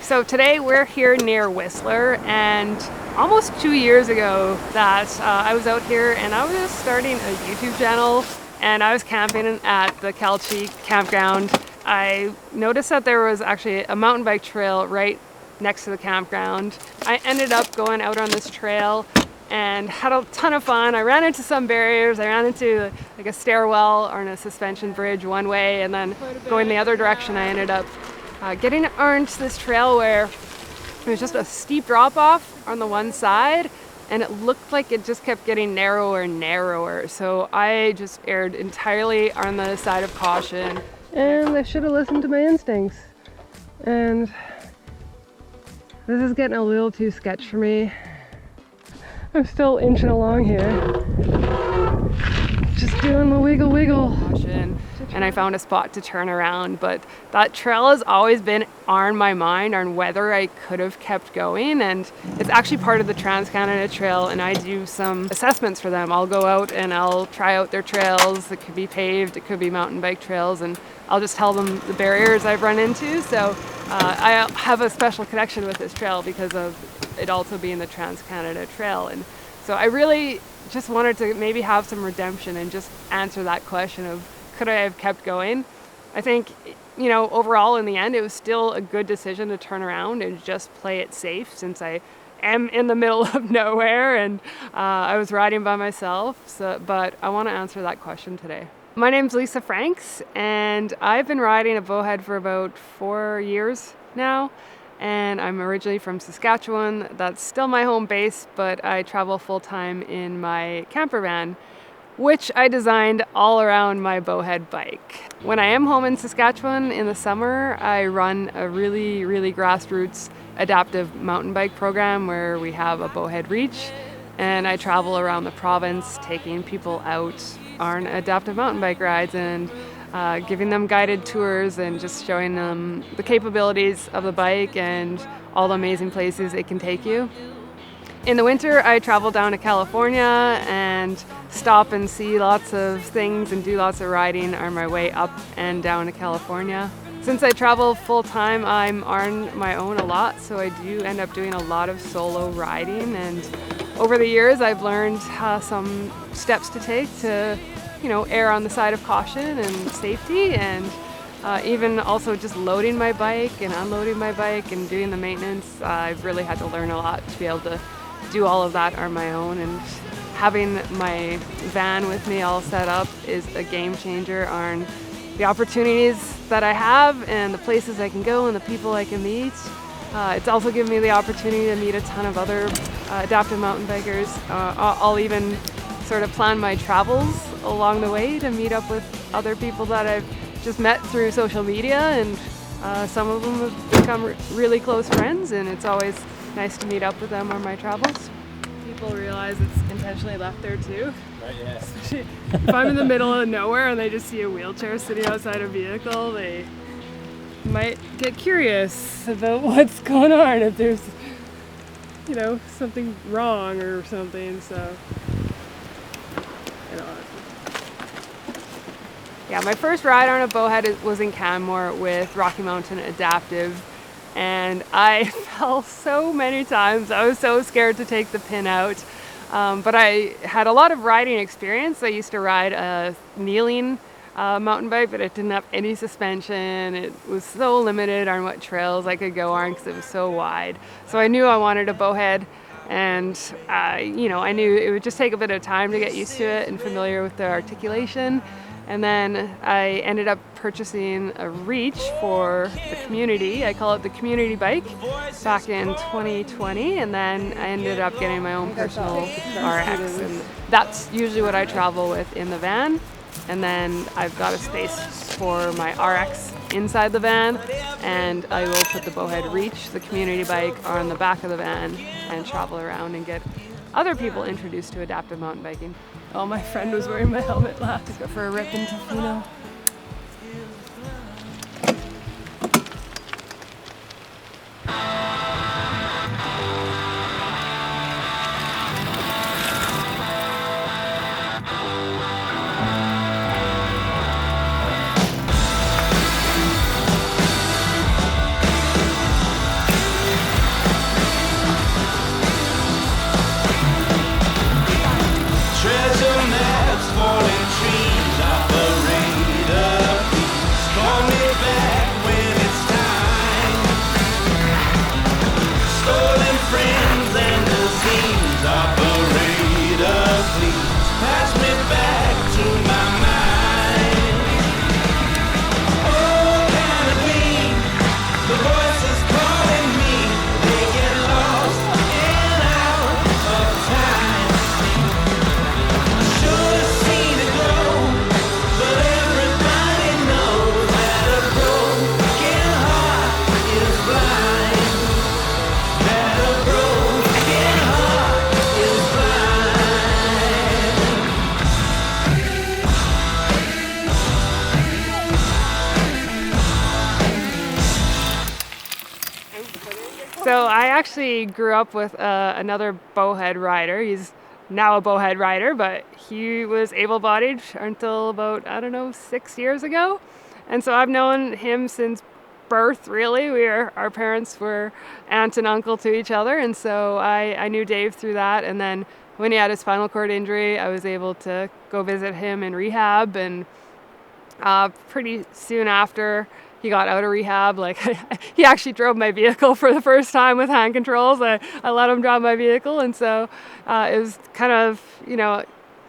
So today we're here near Whistler, and almost 2 years ago that I was out here and I was starting a YouTube channel, and I was camping at the Calchi campground. I noticed that there was actually a mountain bike trail right next to the campground. I ended up going out on this trail and had a ton of fun. I ran into some barriers. I ran into like a stairwell on a suspension bridge one way, and then going the other direction I ended up getting onto this trail where it was just a steep drop off on the one side, and it looked like it just kept getting narrower and narrower. So I just erred entirely on the side of caution, and I should have listened to my instincts. And this is getting a little too sketch for me. I'm still inching along here, just doing the wiggle wiggle. And I found a spot to turn around, but that trail has always been on my mind on whether I could have kept going. And it's actually part of the Trans-Canada Trail, and I do some assessments for them. I'll go out and I'll try out their trails. It could be paved, it could be mountain bike trails, and I'll just tell them the barriers I've run into. So I have a special connection with this trail because of it also being the Trans-Canada Trail. And so I really just wanted to maybe have some redemption and just answer that question of, could I have kept going? I think, overall in the end, it was still a good decision to turn around and just play it safe, since I am in the middle of nowhere and I was riding by myself. But I want to answer that question today. My name's Lisa Franks, and I've been riding a Bowhead for about 4 years now. And I'm originally from Saskatchewan. That's still my home base, but I travel full-time in my camper van, which I designed all around my Bowhead bike. When I am home in Saskatchewan in the summer, I run a really, really grassroots adaptive mountain bike program where we have a Bowhead Reach, and I travel around the province taking people out on adaptive mountain bike rides and giving them guided tours and just showing them the capabilities of the bike and all the amazing places it can take you. In the winter, I travel down to California and stop and see lots of things and do lots of riding on my way up and down to California. Since I travel full time, I'm on my own a lot, so I do end up doing a lot of solo riding. And over the years, I've learned some steps to take to, err on the side of caution and safety, and even also just loading my bike and unloading my bike and doing the maintenance. I've really had to learn a lot to be able to do all of that on my own, and having my van with me all set up is a game changer on the opportunities that I have and the places I can go and the people I can meet. It's also given me the opportunity to meet a ton of other adaptive mountain bikers. I'll even sort of plan my travels along the way to meet up with other people that I've just met through social media, and some of them have become really close friends, and it's always nice to meet up with them on my travels. People realize it's intentionally left there too. Right, yeah. Especially if I'm in the middle of nowhere and they just see a wheelchair sitting outside a vehicle, they might get curious about what's going on, if there's, something wrong or something. So, yeah, my first ride on a Bowhead was in Canmore with Rocky Mountain Adaptive. And I fell so many times. I was so scared to take the pin out. But I had a lot of riding experience. I used to ride a kneeling mountain bike, but it didn't have any suspension. It was so limited on what trails I could go on because it was so wide. So I knew I wanted a Bowhead, and I knew it would just take a bit of time to get used to it and familiar with the articulation. And then I ended up purchasing a Reach for the community. I call it the community bike, back in 2020. And then I ended up getting my own personal RX. And that's usually what I travel with in the van. And then I've got a space for my RX inside the van. And I will put the Bowhead Reach, the community bike, on the back of the van and travel around and get other people introduced to adaptive mountain biking. Oh, my friend was wearing my helmet last. Go for a rip in Tofino. So I actually grew up with another Bowhead rider. He's now a Bowhead rider, but he was able-bodied until about, I don't know, 6 years ago. And so I've known him since birth, really. Our parents were aunt and uncle to each other, and so I knew Dave through that. And then when he had his spinal cord injury, I was able to go visit him in rehab, and pretty soon after he got out of rehab, like he actually drove my vehicle for the first time with hand controls. I let him drive my vehicle, and so it was kind of,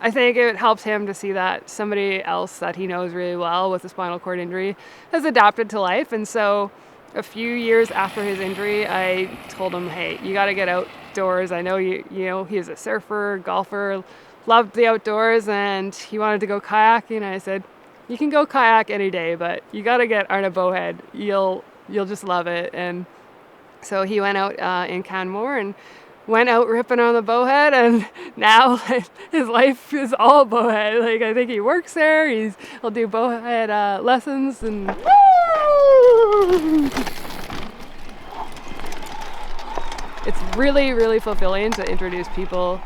I think it helped him to see that somebody else that he knows really well with a spinal cord injury has adapted to life. And so a few years after his injury, I told him, hey, you got to get outdoors. I know he's a surfer, golfer, loved the outdoors, and he wanted to go kayaking. I said, you can go kayak any day, but you got to get on a Bowhead. You'll just love it. And so he went out in Canmore and went out ripping on the Bowhead, and now his life is all Bowhead. Like, I think he works there. He'll do Bowhead lessons, and it's really, really fulfilling to introduce people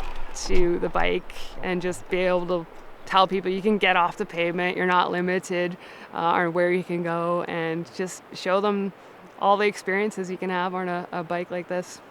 to the bike and just be able to tell people you can get off the pavement, you're not limited on where you can go, and just show them all the experiences you can have on a bike like this.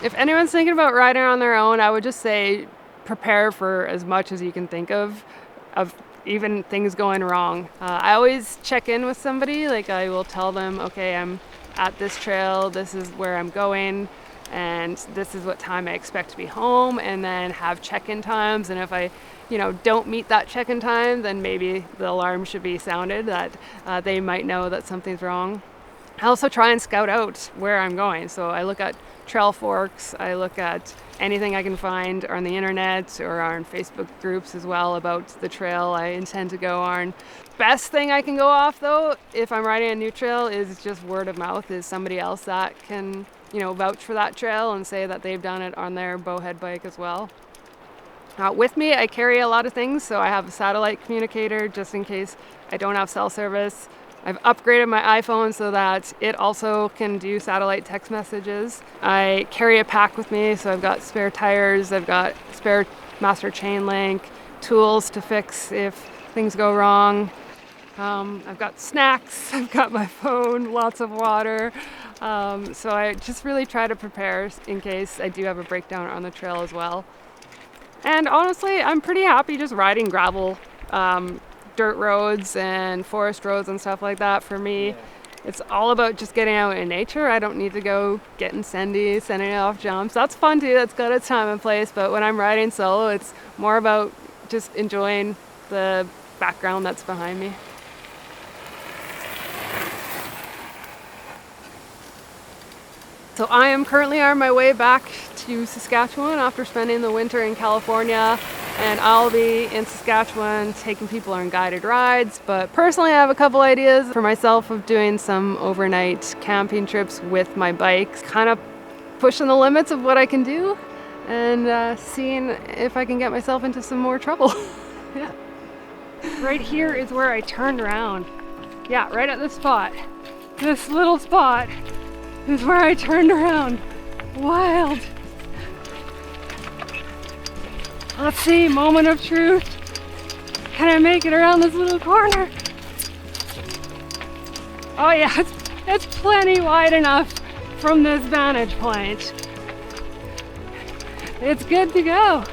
If anyone's thinking about riding on their own, I would just say prepare for as much as you can think of even things going wrong. I always check in with somebody. Like, I will tell them, okay, I'm at this trail, this is where I'm going, and this is what time I expect to be home, and then have check-in times. And if I don't meet that check-in time, then maybe the alarm should be sounded that they might know that something's wrong. I also try and scout out where I'm going. So I look at trail forks, I look at anything I can find on the internet or on Facebook groups as well about the trail I intend to go on. Best thing I can go off, though, if I'm riding a new trail, is just word of mouth. Is somebody else that can vouch for that trail and say that they've done it on their Bowhead bike as well. With me, I carry a lot of things. So I have a satellite communicator just in case I don't have cell service. I've upgraded my iPhone so that it also can do satellite text messages. I carry a pack with me, so I've got spare tires, I've got spare master chain link, tools to fix if things go wrong. I've got snacks, I've got my phone, lots of water. So I just really try to prepare in case I do have a breakdown on the trail as well. And honestly, I'm pretty happy just riding gravel, dirt roads and forest roads and stuff like that. For me, it's all about just getting out in nature. I don't need to go getting sending off jumps. That's fun too, that's got its time and place, but when I'm riding solo, it's more about just enjoying the background that's behind me. So I am currently on my way back to Saskatchewan after spending the winter in California, and I'll be in Saskatchewan taking people on guided rides. But personally, I have a couple ideas for myself of doing some overnight camping trips with my bike, kind of pushing the limits of what I can do and seeing if I can get myself into some more trouble. Yeah. Right here is where I turned around. Yeah, right at this spot. This little spot is where I turned around. Wild. Let's see, moment of truth. Can I make it around this little corner? Oh yeah, it's plenty wide enough from this vantage point. It's good to go.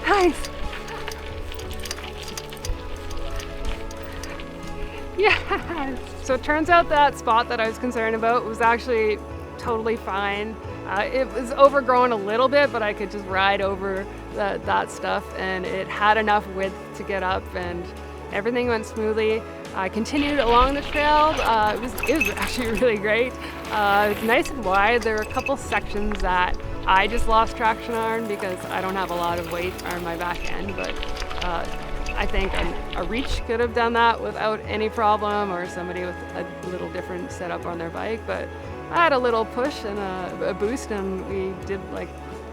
Nice. Yes. So it turns out that spot that I was concerned about was actually totally fine. It was overgrown a little bit, but I could just ride over that stuff, and it had enough width to get up, and everything went smoothly. I continued along the trail. It was actually really great. It was nice and wide. There were a couple sections that I just lost traction on because I don't have a lot of weight on my back end, but I think a reach could have done that without any problem, or somebody with a little different setup on their bike, but I had a little push and a boost, and we did like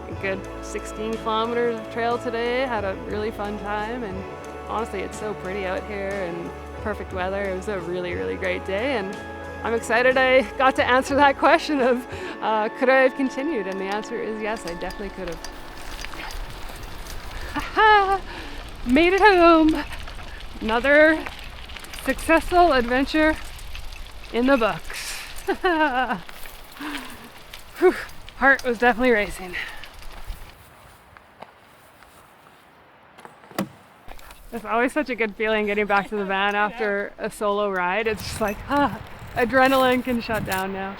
a good 16 kilometers of trail today. Had a really fun time, and honestly, it's so pretty out here and perfect weather. It was a really, really great day, and I'm excited I got to answer that question of could I have continued, and the answer is yes, I definitely could have. Made it home. Another successful adventure in the books. Whew, heart was definitely racing. It's always such a good feeling getting back to the van after a solo ride. It's just like, adrenaline can shut down now.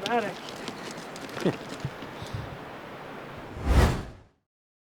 Dramatic.